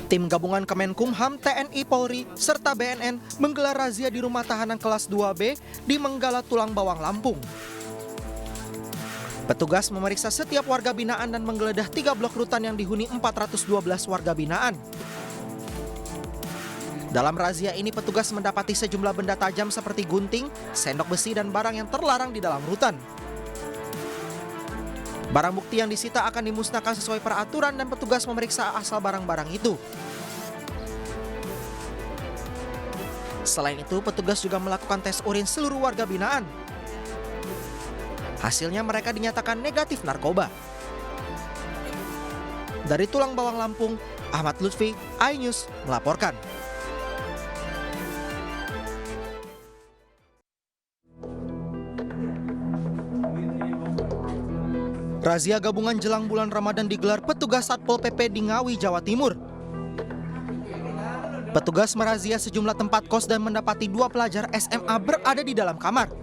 Tim gabungan Kemenkumham, TNI Polri, serta BNN menggelar razia di rumah tahanan kelas 2B di Menggala Tulang Bawang, Lampung. Petugas memeriksa setiap warga binaan dan menggeledah 3 blok rutan yang dihuni 412 warga binaan. Dalam razia ini petugas mendapati sejumlah benda tajam seperti gunting, sendok besi dan barang yang terlarang di dalam rutan. Barang bukti yang disita akan dimusnahkan sesuai peraturan dan petugas memeriksa asal barang-barang itu. Selain itu, petugas juga melakukan tes urin seluruh warga binaan. Hasilnya mereka dinyatakan negatif narkoba. Dari Tulang Bawang, Lampung, Ahmad Lutfi, iNews melaporkan. Razia gabungan jelang bulan Ramadan digelar petugas Satpol PP di Ngawi, Jawa Timur. Petugas merazia sejumlah tempat kos dan mendapati 2 pelajar SMA berada di dalam kamar.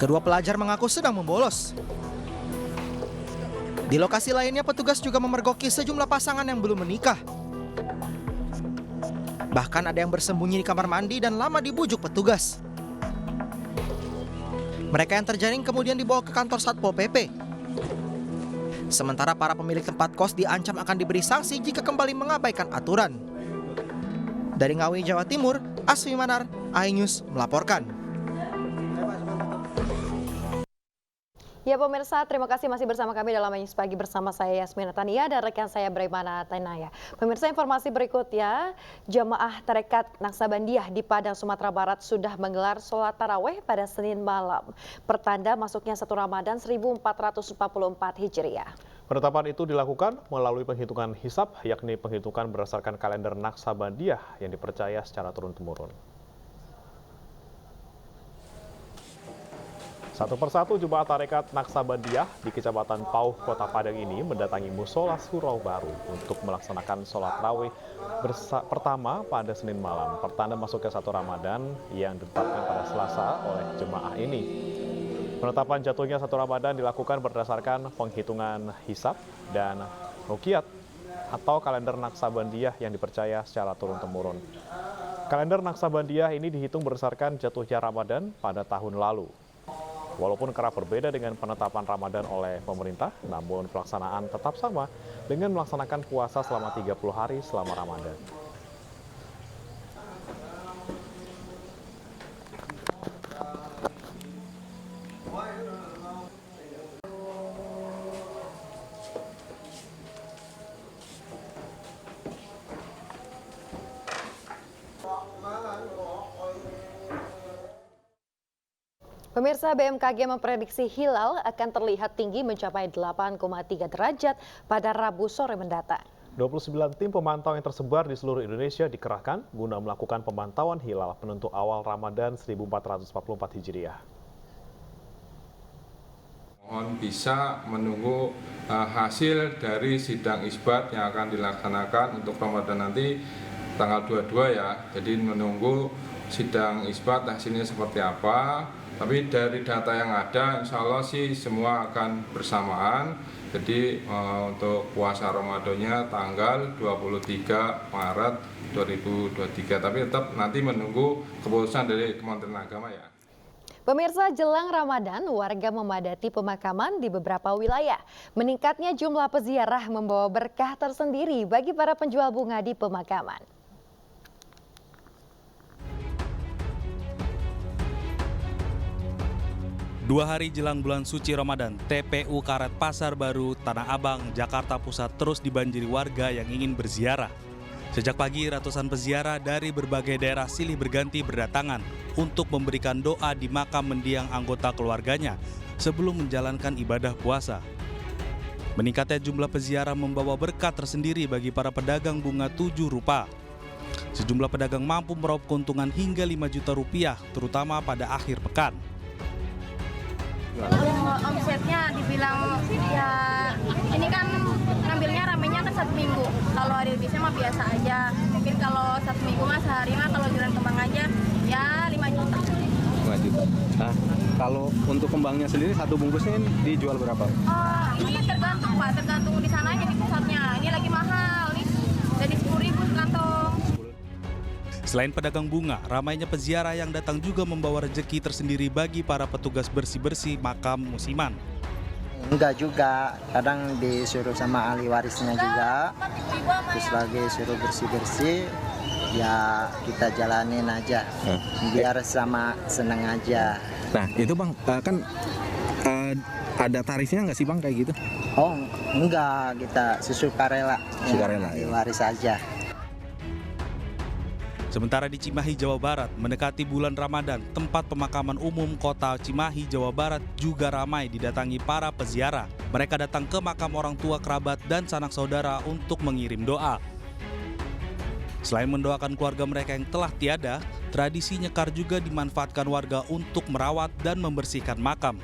Kedua pelajar mengaku sedang membolos. Di lokasi lainnya petugas juga memergoki sejumlah pasangan yang belum menikah. Bahkan ada yang bersembunyi di kamar mandi dan lama dibujuk petugas. Mereka yang terjaring kemudian dibawa ke kantor Satpol PP. Sementara para pemilik tempat kos diancam akan diberi sanksi jika kembali mengabaikan aturan. Dari Ngawi, Jawa Timur, Asfi Manar, iNews melaporkan. Ya pemirsa, terima kasih masih bersama kami dalam iNews Pagi bersama saya Yasmin Natania dan rekan saya Bremana Tanaya. Pemirsa, informasi berikutnya, jamaah tarekat Naksabandiah di Padang, Sumatera Barat sudah menggelar sholat taraweh pada Senin malam, pertanda masuknya 1 Ramadan 1444 Hijriah. Penetapan itu dilakukan melalui penghitungan hisab, yakni penghitungan berdasarkan kalender Naksabandiah yang dipercaya secara turun-temurun. Satu persatu jemaah tarekat Naksabandiah di Kecamatan Pauh, Kota Padang ini mendatangi Musola Surau Baru untuk melaksanakan sholat tarawih pertama pada Senin malam, pertanda masuknya 1 Ramadan yang ditetapkan pada Selasa oleh jemaah ini. Penetapan jatuhnya 1 Ramadan dilakukan berdasarkan penghitungan hisab dan ruqyat atau kalender Naksabandiah yang dipercaya secara turun-temurun. Kalender Naksabandiah ini dihitung berdasarkan jatuhnya Ramadan pada tahun lalu. Walaupun kerap berbeda dengan penetapan Ramadan oleh pemerintah, namun pelaksanaan tetap sama dengan melaksanakan puasa selama 30 hari selama Ramadan. Pemirsa, BMKG memprediksi hilal akan terlihat tinggi mencapai 8,3 derajat pada Rabu sore mendatang. 29 tim pemantau yang tersebar di seluruh Indonesia dikerahkan guna melakukan pemantauan hilal penentu awal Ramadan 1444 Hijriah. Mohon bisa menunggu hasil dari sidang isbat yang akan dilaksanakan untuk Ramadan nanti tanggal 22 ya. Jadi menunggu sidang isbat hasilnya seperti apa. Tapi dari data yang ada, insya Allah sih semua akan bersamaan. Jadi untuk puasa Ramadannya tanggal 23 Maret 2023. Tapi tetap nanti menunggu keputusan dari Kementerian Agama ya. Pemirsa, jelang Ramadan, warga memadati pemakaman di beberapa wilayah. Meningkatnya jumlah peziarah membawa berkah tersendiri bagi para penjual bunga di pemakaman. 2 hari jelang bulan suci Ramadan, TPU Karet Pasar Baru, Tanah Abang, Jakarta Pusat terus dibanjiri warga yang ingin berziarah. Sejak pagi, ratusan peziarah dari berbagai daerah silih berganti berdatangan untuk memberikan doa di makam mendiang anggota keluarganya sebelum menjalankan ibadah puasa. Meningkatnya jumlah peziarah membawa berkat tersendiri bagi para pedagang bunga 7 rupa. Sejumlah pedagang mampu meraup keuntungan hingga 5 juta rupiah, terutama pada akhir pekan. Omsetnya dibilang ya ini kan ngambilnya ramenya kan 1 minggu. Kalau hari biasa mah biasa aja. Mungkin kalau 1 minggu mah sehari mah kalau jualan kembang aja ya 5 juta. 5 juta. Nah, Kalau untuk kembangnya sendiri satu bungkusnya ini dijual berapa? Ini tergantung Pak, tergantung di sananya di pusatnya. Ini lagi mahal nih, jadi 10.000 sekantong. Selain pedagang bunga, ramainya peziarah yang datang juga membawa rezeki tersendiri bagi para petugas bersih-bersih makam musiman. Enggak juga, kadang disuruh sama ahli warisnya juga, terus lagi suruh bersih-bersih, ya kita jalanin aja, biar sama seneng aja. Nah itu Bang, kan ada tarifnya nggak sih Bang kayak gitu? Oh enggak, kita sukarela, Sukarela, ahli ya. waris aja. Sementara di Cimahi, Jawa Barat, mendekati bulan Ramadan, tempat pemakaman umum kota Cimahi, Jawa Barat juga ramai didatangi para peziarah. Mereka datang ke makam orang tua, kerabat, dan sanak saudara untuk mengirim doa. Selain mendoakan keluarga mereka yang telah tiada, tradisi nyekar juga dimanfaatkan warga untuk merawat dan membersihkan makam.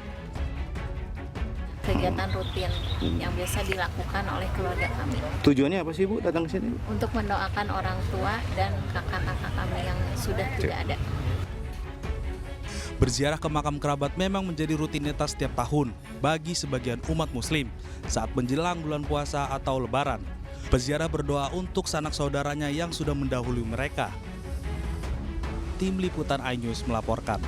Kegiatan rutin yang biasa dilakukan oleh keluarga kami Tujuannya apa sih Bu datang ke sini? untuk mendoakan orang tua dan kakak-kakak kami yang sudah tidak ada. Berziarah ke makam kerabat memang menjadi rutinitas setiap tahun bagi sebagian umat muslim saat menjelang bulan puasa atau lebaran. Peziarah berdoa untuk sanak saudaranya yang sudah mendahului mereka. Tim Liputan iNews melaporkan.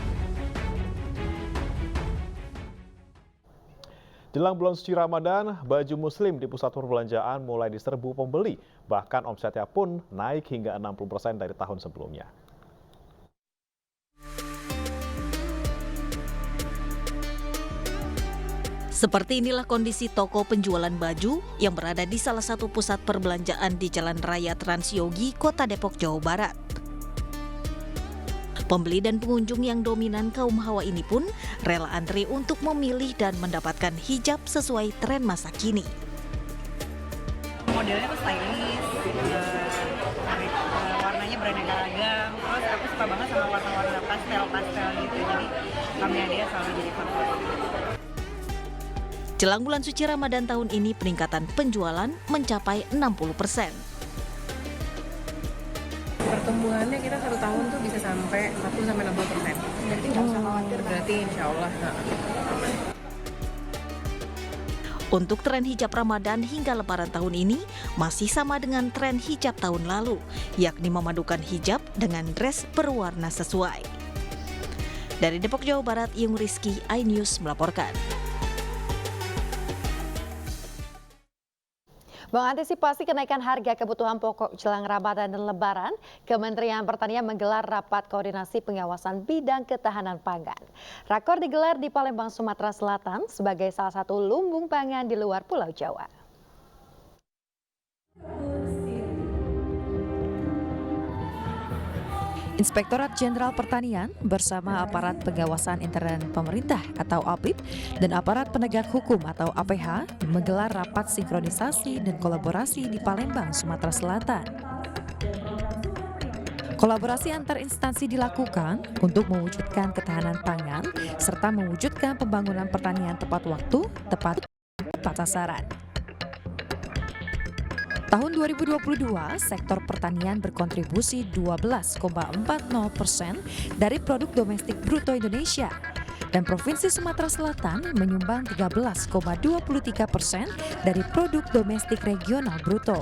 Jelang bulan suci Ramadan, baju muslim di pusat perbelanjaan mulai diserbu pembeli. Bahkan omsetnya pun naik hingga 60% dari tahun sebelumnya. Seperti inilah kondisi toko penjualan baju yang berada di salah satu pusat perbelanjaan di Jalan Raya Transyogi, Kota Depok, Jawa Barat. Pembeli dan pengunjung yang dominan kaum hawa ini pun rela antri untuk memilih dan mendapatkan hijab sesuai tren masa kini. Modelnya tuh stylish, warnanya beraneka ragam, terus aku suka banget sama warna-warna pastel gitu, jadi Tamiya dia selalu jadi favorit. Jelang bulan suci Ramadan tahun ini peningkatan penjualan mencapai 60%. Pertumbuhannya kita 1 tahun tuh bisa sampai 1-60%. Jadi nggak usah khawatir, berarti insya Allah aman. Untuk tren hijab Ramadan hingga Lebaran tahun ini masih sama dengan tren hijab tahun lalu, yakni memadukan hijab dengan dress berwarna sesuai. Dari Depok, Jawa Barat, Yung Rizky, iNews melaporkan. Mengantisipasi kenaikan harga kebutuhan pokok jelang Ramadan dan Lebaran, Kementerian Pertanian menggelar rapat koordinasi pengawasan bidang ketahanan pangan. Rakor digelar di Palembang, Sumatera Selatan sebagai salah satu lumbung pangan di luar Pulau Jawa. Inspektorat Jenderal Pertanian bersama aparat pengawasan intern pemerintah atau APIP dan aparat penegak hukum atau APH menggelar rapat sinkronisasi dan kolaborasi di Palembang, Sumatera Selatan. Kolaborasi antar instansi dilakukan untuk mewujudkan ketahanan pangan serta mewujudkan pembangunan pertanian tepat waktu, tepat sasaran. Tahun 2022, sektor pertanian berkontribusi 12,40% dari produk domestik bruto Indonesia dan Provinsi Sumatera Selatan menyumbang 13,23% dari produk domestik regional bruto.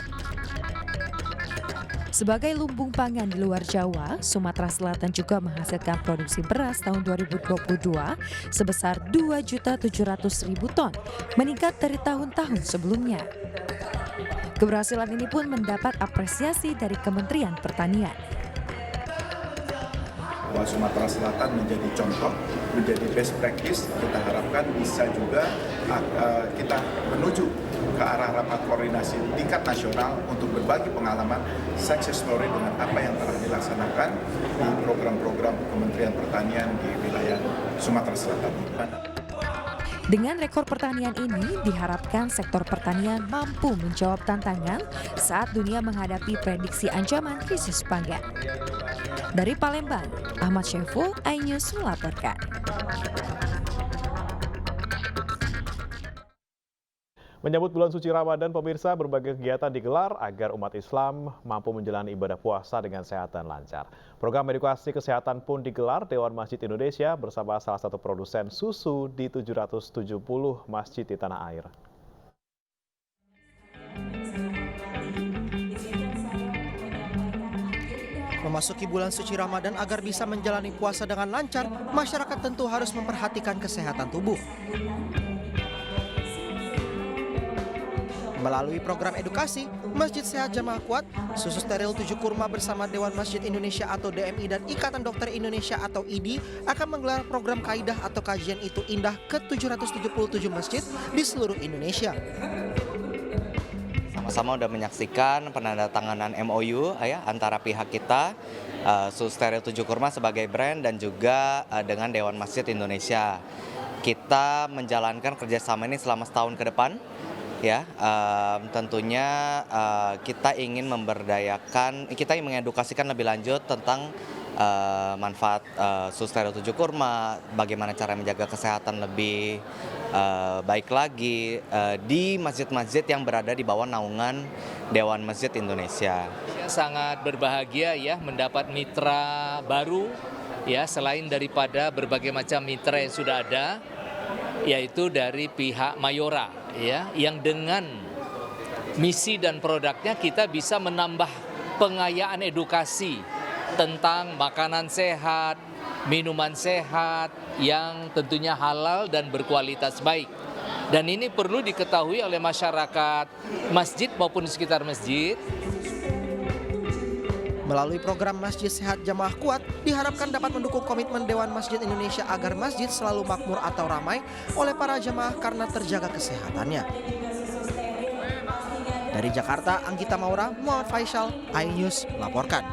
Sebagai lumbung pangan di luar Jawa, Sumatera Selatan juga menghasilkan produksi beras tahun 2022 sebesar 2.700.000 ton, meningkat dari tahun-tahun sebelumnya. Keberhasilan ini pun mendapat apresiasi dari Kementerian Pertanian. Bahwa Sumatera Selatan menjadi contoh, menjadi best practice, kita harapkan bisa juga kita menuju ke arah rapat koordinasi tingkat nasional untuk berbagi pengalaman success story dengan apa yang telah dilaksanakan di program-program Kementerian Pertanian di wilayah Sumatera Selatan. Dengan rekor pertanian ini, diharapkan sektor pertanian mampu menjawab tantangan saat dunia menghadapi prediksi ancaman krisis pangan. Dari Palembang, Ahmad Syeful, iNews melaporkan. Menyambut bulan suci Ramadan, pemirsa, berbagai kegiatan digelar agar umat Islam mampu menjalani ibadah puasa dengan sehat dan lancar. Program edukasi kesehatan pun digelar Dewan Masjid Indonesia bersama salah satu produsen susu di 770 masjid di tanah air. Memasuki bulan suci Ramadan, agar bisa menjalani puasa dengan lancar, masyarakat tentu harus memperhatikan kesehatan tubuh. Melalui program edukasi, Masjid Sehat Jamaah Kuat, Susu Steril 7 Kurma bersama Dewan Masjid Indonesia atau DMI dan Ikatan Dokter Indonesia atau IDI akan menggelar program kaidah atau kajian itu indah ke 777 masjid di seluruh Indonesia. Sama-sama udah menyaksikan penandatanganan MOU ya antara pihak kita, Susu Steril 7 Kurma sebagai brand dan juga dengan Dewan Masjid Indonesia. Kita menjalankan kerjasama ini selama setahun ke depan. Ya, tentunya kita ingin memberdayakan, kita ingin mengedukasikan lebih lanjut tentang manfaat Susu Steril 7 Kurma, bagaimana cara menjaga kesehatan lebih baik lagi di masjid-masjid yang berada di bawah naungan Dewan Masjid Indonesia. Sangat berbahagia ya mendapat mitra baru ya, selain daripada berbagai macam mitra yang sudah ada, yaitu dari pihak Mayora ya, yang dengan misi dan produknya kita bisa menambah pengayaan edukasi tentang makanan sehat, minuman sehat yang tentunya halal dan berkualitas baik. Dan ini perlu diketahui oleh masyarakat masjid maupun di sekitar masjid. Melalui program Masjid Sehat Jamaah Kuat, diharapkan dapat mendukung komitmen Dewan Masjid Indonesia agar masjid selalu makmur atau ramai oleh para jamaah karena terjaga kesehatannya. Dari Jakarta, Anggita Maura, Muhammad Faisal, iNews melaporkan.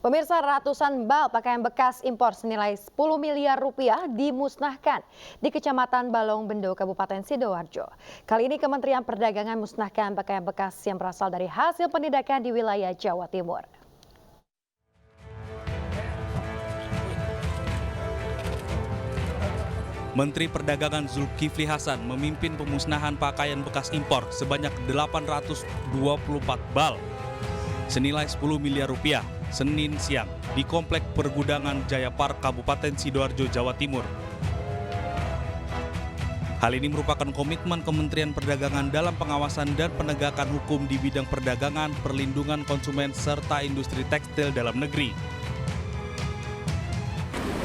Pemirsa, ratusan bal pakaian bekas impor senilai 10 miliar rupiah dimusnahkan di Kecamatan Balong Bendo, Kabupaten Sidoarjo. Kali ini Kementerian Perdagangan musnahkan pakaian bekas yang berasal dari hasil penindakan di wilayah Jawa Timur. Menteri Perdagangan Zulkifli Hasan memimpin pemusnahan pakaian bekas impor sebanyak 824 bal senilai 10 miliar rupiah Senin siang di Komplek Pergudangan Jaya Park, Kabupaten Sidoarjo, Jawa Timur. Hal ini merupakan komitmen Kementerian Perdagangan dalam pengawasan dan penegakan hukum di bidang perdagangan, perlindungan konsumen, serta industri tekstil dalam negeri.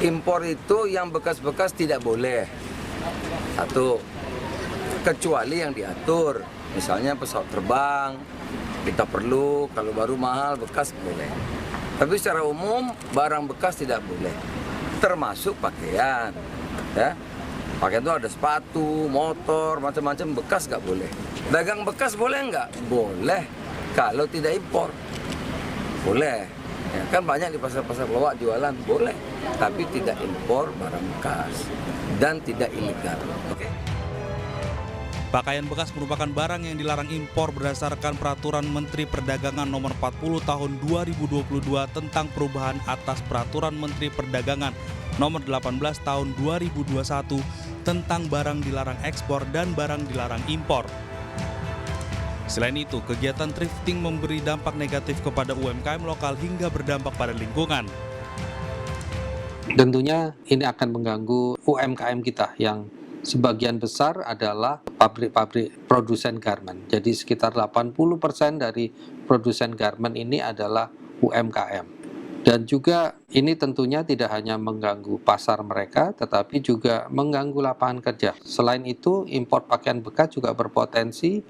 Impor itu yang bekas-bekas tidak boleh. Satu, kecuali yang diatur. Misalnya pesawat terbang, kita perlu, kalau baru mahal, bekas boleh. Tapi secara umum barang bekas tidak boleh, termasuk pakaian. Ya, pakaian itu ada sepatu, motor, macam-macam bekas nggak boleh. Dagang bekas boleh nggak? Boleh, kalau tidak impor. Boleh, ya, kan banyak di pasar-pasar bawah jualan, boleh. Tapi tidak impor barang bekas dan tidak ilegal. Oke. Pakaian bekas merupakan barang yang dilarang impor berdasarkan Peraturan Menteri Perdagangan Nomor 40 Tahun 2022 tentang perubahan atas Peraturan Menteri Perdagangan Nomor 18 Tahun 2021 tentang barang dilarang ekspor dan barang dilarang impor. Selain itu, kegiatan thrifting memberi dampak negatif kepada UMKM lokal hingga berdampak pada lingkungan. Tentunya ini akan mengganggu UMKM kita yang sebagian besar adalah pabrik-pabrik produsen garment. Jadi sekitar 80% dari produsen garment ini adalah UMKM. Dan juga ini tentunya tidak hanya mengganggu pasar mereka, tetapi juga mengganggu lapangan kerja. Selain itu, impor pakaian bekas juga berpotensi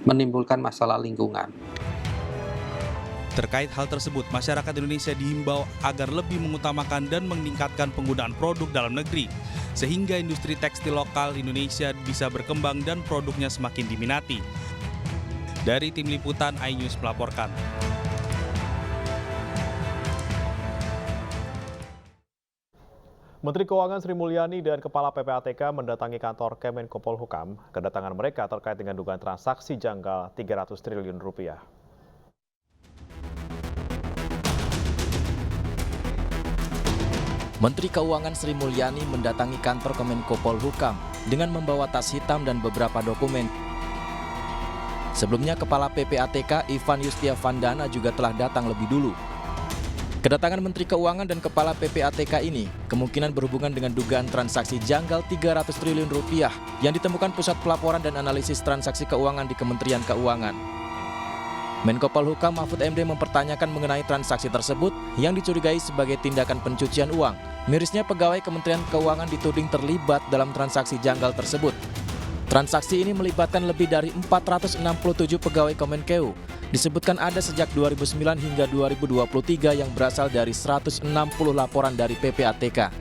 menimbulkan masalah lingkungan. Terkait hal tersebut, masyarakat Indonesia dihimbau agar lebih mengutamakan dan meningkatkan penggunaan produk dalam negeri, sehingga industri tekstil lokal Indonesia bisa berkembang dan produknya semakin diminati. Dari Tim Liputan, iNews melaporkan. Menteri Keuangan Sri Mulyani dan Kepala PPATK mendatangi kantor Kemenko Polhukam. Kedatangan mereka terkait dengan dugaan transaksi janggal 300 triliun rupiah. Menteri Keuangan Sri Mulyani mendatangi kantor Kemenko Polhukam dengan membawa tas hitam dan beberapa dokumen. Sebelumnya, Kepala PPATK Ivan Yustiavandana juga telah datang lebih dulu. Kedatangan Menteri Keuangan dan Kepala PPATK ini kemungkinan berhubungan dengan dugaan transaksi janggal 300 triliun rupiah yang ditemukan Pusat Pelaporan dan Analisis Transaksi Keuangan di Kementerian Keuangan. Menko Polhukam Mahfud MD mempertanyakan mengenai transaksi tersebut yang dicurigai sebagai tindakan pencucian uang. Mirisnya pegawai Kementerian Keuangan dituding terlibat dalam transaksi janggal tersebut. Transaksi ini melibatkan lebih dari 467 pegawai Kemenkeu. Disebutkan ada sejak 2009 hingga 2023 yang berasal dari 160 laporan dari PPATK.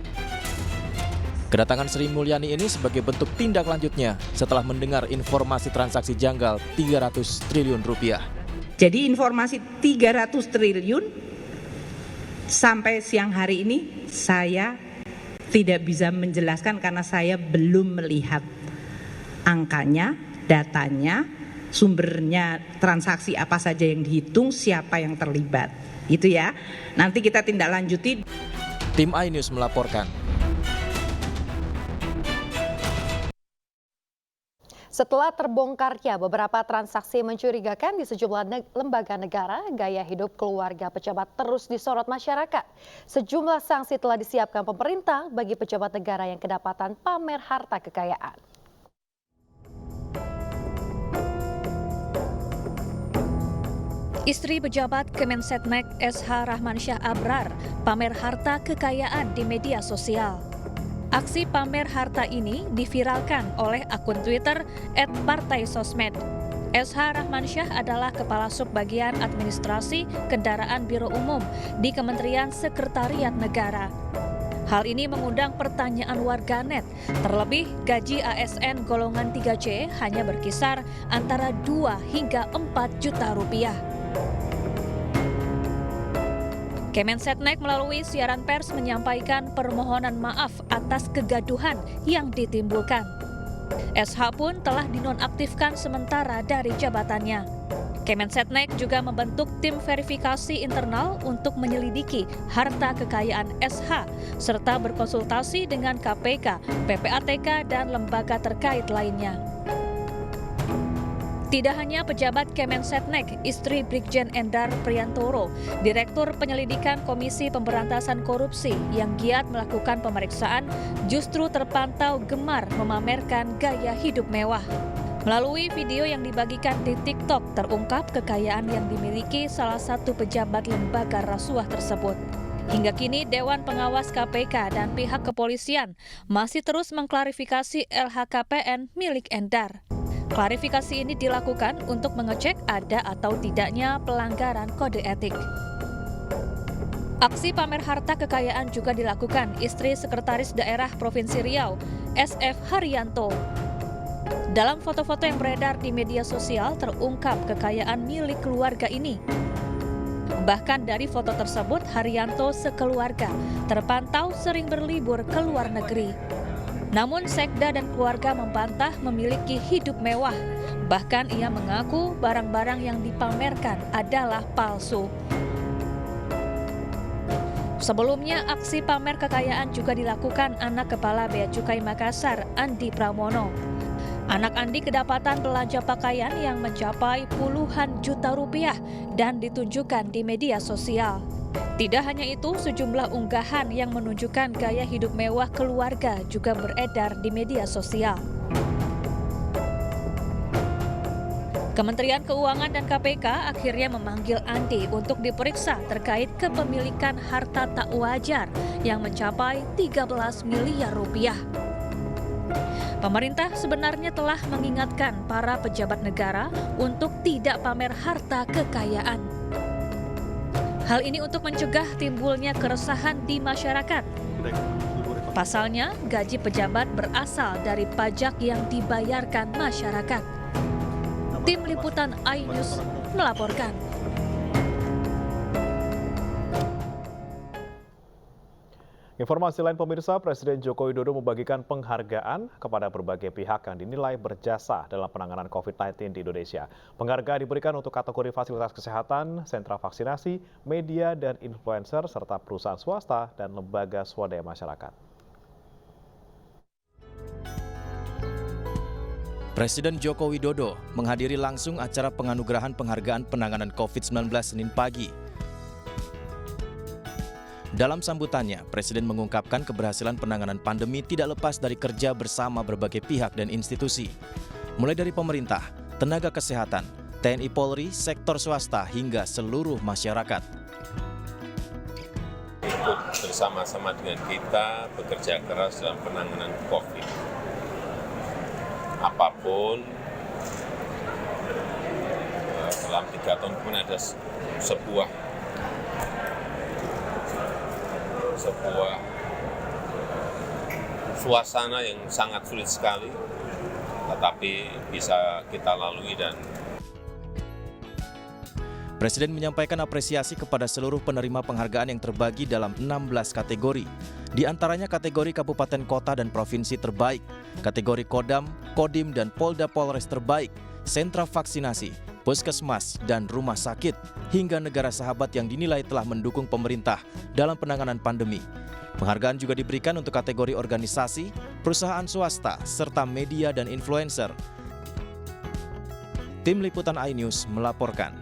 Kedatangan Sri Mulyani ini sebagai bentuk tindak lanjutnya setelah mendengar informasi transaksi janggal 300 triliun rupiah. Jadi informasi 300 triliun sampai siang hari ini saya tidak bisa menjelaskan karena saya belum melihat angkanya, datanya, sumbernya, transaksi apa saja yang dihitung, siapa yang terlibat. Itu ya. Nanti kita tindak lanjuti. Tim iNews melaporkan. Setelah terbongkarnya beberapa transaksi mencurigakan di sejumlah lembaga negara, gaya hidup keluarga pejabat terus disorot masyarakat. Sejumlah sanksi telah disiapkan pemerintah bagi pejabat negara yang kedapatan pamer harta kekayaan. Istri pejabat Kemensetnek SH Rahmansyah Abrar pamer harta kekayaan di media sosial. Aksi pamer harta ini diviralkan oleh akun Twitter @partaisosmed. SH Rahmansyah adalah Kepala Subbagian Administrasi Kendaraan Biro Umum di Kementerian Sekretariat Negara. Hal ini mengundang pertanyaan warganet, terlebih gaji ASN golongan 3C hanya berkisar antara 2 hingga 4 juta rupiah. Kemensetnek melalui siaran pers menyampaikan permohonan maaf atas kegaduhan yang ditimbulkan. SH pun telah dinonaktifkan sementara dari jabatannya. Kemensetnek juga membentuk tim verifikasi internal untuk menyelidiki harta kekayaan SH serta berkonsultasi dengan KPK, PPATK, dan lembaga terkait lainnya. Tidak hanya pejabat Kemensetnek, istri Brigjen Endar Priantoro, Direktur Penyelidikan Komisi Pemberantasan Korupsi yang giat melakukan pemeriksaan, justru terpantau gemar memamerkan gaya hidup mewah. Melalui video yang dibagikan di TikTok, terungkap kekayaan yang dimiliki salah satu pejabat lembaga rasuah tersebut. Hingga kini Dewan Pengawas KPK dan pihak kepolisian masih terus mengklarifikasi LHKPN milik Endar. Klarifikasi ini dilakukan untuk mengecek ada atau tidaknya pelanggaran kode etik. Aksi pamer harta kekayaan juga dilakukan istri Sekretaris Daerah Provinsi Riau, SF Haryanto. Dalam foto-foto yang beredar di media sosial terungkap kekayaan milik keluarga ini. Bahkan dari foto tersebut, Haryanto sekeluarga terpantau sering berlibur ke luar negeri. Namun Sekda dan keluarga membantah memiliki hidup mewah. Bahkan ia mengaku barang-barang yang dipamerkan adalah palsu. Sebelumnya, aksi pamer kekayaan juga dilakukan anak Kepala Bea Cukai Makassar, Andi Pramono. Anak Andi kedapatan belanja pakaian yang mencapai puluhan juta rupiah dan ditunjukkan di media sosial. Tidak hanya itu, sejumlah unggahan yang menunjukkan gaya hidup mewah keluarga juga beredar di media sosial. Kementerian Keuangan dan KPK akhirnya memanggil Andi untuk diperiksa terkait kepemilikan harta tak wajar yang mencapai 13 miliar rupiah. Pemerintah sebenarnya telah mengingatkan para pejabat negara untuk tidak pamer harta kekayaan. Hal ini untuk mencegah timbulnya keresahan di masyarakat. Pasalnya, gaji pejabat berasal dari pajak yang dibayarkan masyarakat. Tim Liputan iNews melaporkan. Informasi lain pemirsa, Presiden Joko Widodo membagikan penghargaan kepada berbagai pihak yang dinilai berjasa dalam penanganan COVID-19 di Indonesia. Penghargaan diberikan untuk kategori fasilitas kesehatan, sentra vaksinasi, media dan influencer, serta perusahaan swasta dan lembaga swadaya masyarakat. Presiden Joko Widodo menghadiri langsung acara penganugerahan penghargaan penanganan COVID-19 Senin pagi. Dalam sambutannya, Presiden mengungkapkan keberhasilan penanganan pandemi tidak lepas dari kerja bersama berbagai pihak dan institusi, mulai dari pemerintah, tenaga kesehatan, TNI Polri, sektor swasta, hingga seluruh masyarakat. Ikut bersama-sama dengan kita bekerja keras dalam penanganan COVID. Apapun, dalam 3 tahun pun ada sebuah suasana yang sangat sulit sekali, tetapi bisa kita lalui. Dan Presiden menyampaikan apresiasi kepada seluruh penerima penghargaan yang terbagi dalam 16 kategori. Di antaranya kategori kabupaten kota dan provinsi terbaik, kategori Kodam, Kodim dan Polda Polres terbaik, sentra vaksinasi, puskesmas dan rumah sakit, hingga negara sahabat yang dinilai telah mendukung pemerintah dalam penanganan pandemi. Penghargaan juga diberikan untuk kategori organisasi, perusahaan swasta, serta media dan influencer. Tim Liputan iNews melaporkan.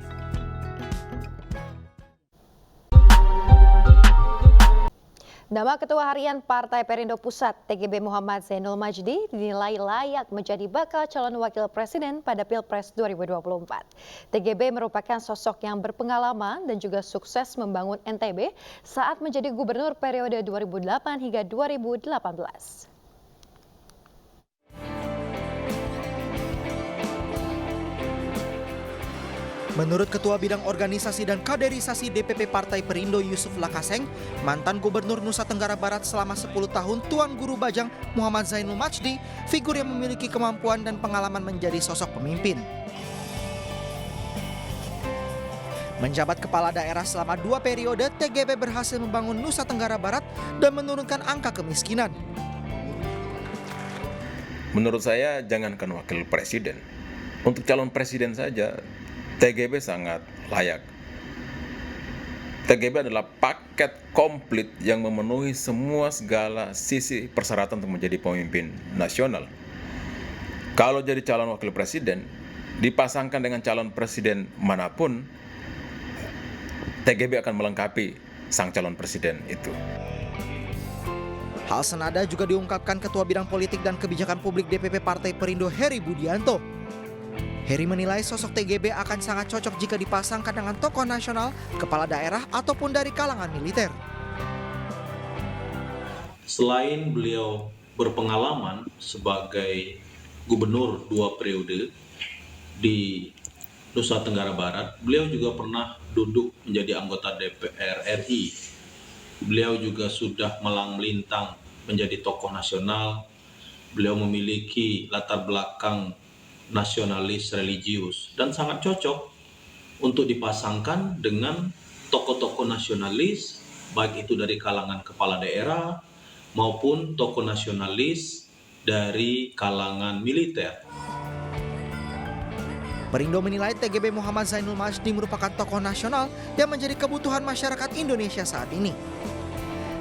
Nama Ketua Harian Partai Perindo Pusat TGB Muhammad Zainul Majdi dinilai layak menjadi bakal calon wakil presiden pada Pilpres 2024. TGB merupakan sosok yang berpengalaman dan juga sukses membangun NTB saat menjadi gubernur periode 2008 hingga 2018. Menurut Ketua Bidang Organisasi dan Kaderisasi DPP Partai Perindo Yusuf Lakaseng, mantan Gubernur Nusa Tenggara Barat selama 10 tahun Tuan Guru Bajang Muhammad Zainul Majdi, figur yang memiliki kemampuan dan pengalaman menjadi sosok pemimpin. Menjabat kepala daerah selama 2 periode, TGB berhasil membangun Nusa Tenggara Barat dan menurunkan angka kemiskinan. Menurut saya jangankan wakil presiden, untuk calon presiden saja TGB sangat layak. TGB adalah paket komplit yang memenuhi segala sisi persyaratan untuk menjadi pemimpin nasional. Kalau jadi calon wakil presiden, dipasangkan dengan calon presiden manapun, TGB akan melengkapi sang calon presiden itu. Hal senada juga diungkapkan Ketua Bidang Politik dan Kebijakan Publik DPP Partai Perindo Heri Budianto. Heri menilai sosok TGB akan sangat cocok jika dipasangkan dengan tokoh nasional, kepala daerah, ataupun dari kalangan militer. Selain beliau berpengalaman sebagai gubernur 2 periode di Nusa Tenggara Barat, beliau juga pernah duduk menjadi anggota DPR RI. Beliau juga sudah malang melintang menjadi tokoh nasional. Beliau memiliki latar belakang nasionalis religius dan sangat cocok untuk dipasangkan dengan tokoh-tokoh nasionalis, baik itu dari kalangan kepala daerah maupun tokoh nasionalis dari kalangan militer. Perindo menilai TGB Muhammad Zainul Majdi merupakan tokoh nasional yang menjadi kebutuhan masyarakat Indonesia saat ini.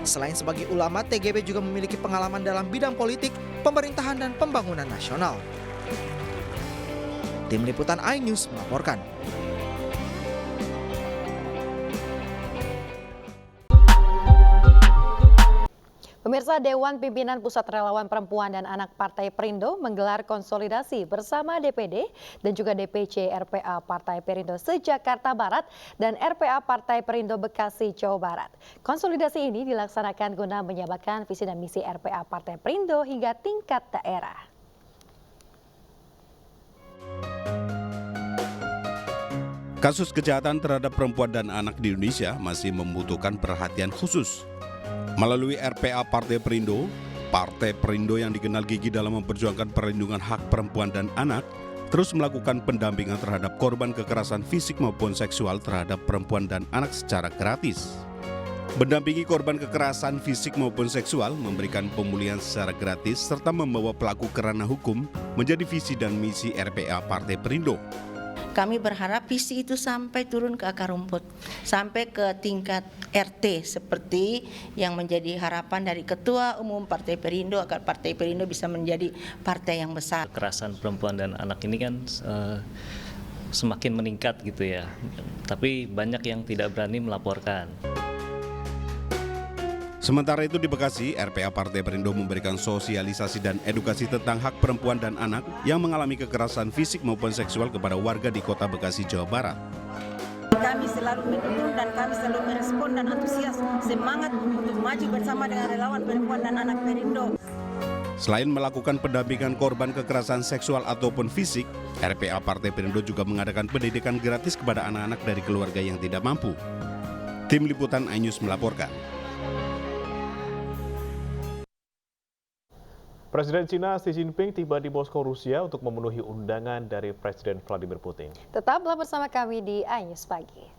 Selain sebagai ulama, TGB juga memiliki pengalaman dalam bidang politik, pemerintahan dan pembangunan nasional. Tim Liputan iNews melaporkan. Pemirsa, Dewan Pimpinan Pusat Relawan Perempuan dan Anak Partai Perindo menggelar konsolidasi bersama DPD dan juga DPC RPA Partai Perindo se-Jakarta Barat dan RPA Partai Perindo Bekasi, Jawa Barat. Konsolidasi ini dilaksanakan guna menjabarkan visi dan misi RPA Partai Perindo hingga tingkat daerah. Kasus kejahatan terhadap perempuan dan anak di Indonesia masih membutuhkan perhatian khusus. Melalui RPA Partai Perindo yang dikenal gigih dalam memperjuangkan perlindungan hak perempuan dan anak, terus melakukan pendampingan terhadap korban kekerasan fisik maupun seksual terhadap perempuan dan anak secara gratis. Mendampingi korban kekerasan fisik maupun seksual, memberikan pemulihan secara gratis, serta membawa pelaku ke ranah hukum menjadi visi dan misi RPA Partai Perindo. Kami berharap visi itu sampai turun ke akar rumput, sampai ke tingkat RT seperti yang menjadi harapan dari Ketua Umum Partai Perindo agar Partai Perindo bisa menjadi partai yang besar. Kekerasan perempuan dan anak ini kan semakin meningkat gitu ya, tapi banyak yang tidak berani melaporkan. Sementara itu di Bekasi, RPA Partai Perindo memberikan sosialisasi dan edukasi tentang hak perempuan dan anak yang mengalami kekerasan fisik maupun seksual kepada warga di Kota Bekasi, Jawa Barat. Kami selalu mendukung dan kami selalu merespon dan antusias semangat untuk maju bersama dengan relawan perempuan dan anak Perindo. Selain melakukan pendampingan korban kekerasan seksual ataupun fisik, RPA Partai Perindo juga mengadakan pendidikan gratis kepada anak-anak dari keluarga yang tidak mampu. Tim Liputan iNews melaporkan. Presiden Cina Xi Jinping tiba di Moskow, Rusia untuk memenuhi undangan dari Presiden Vladimir Putin. Tetaplah bersama kami di iNews Pagi.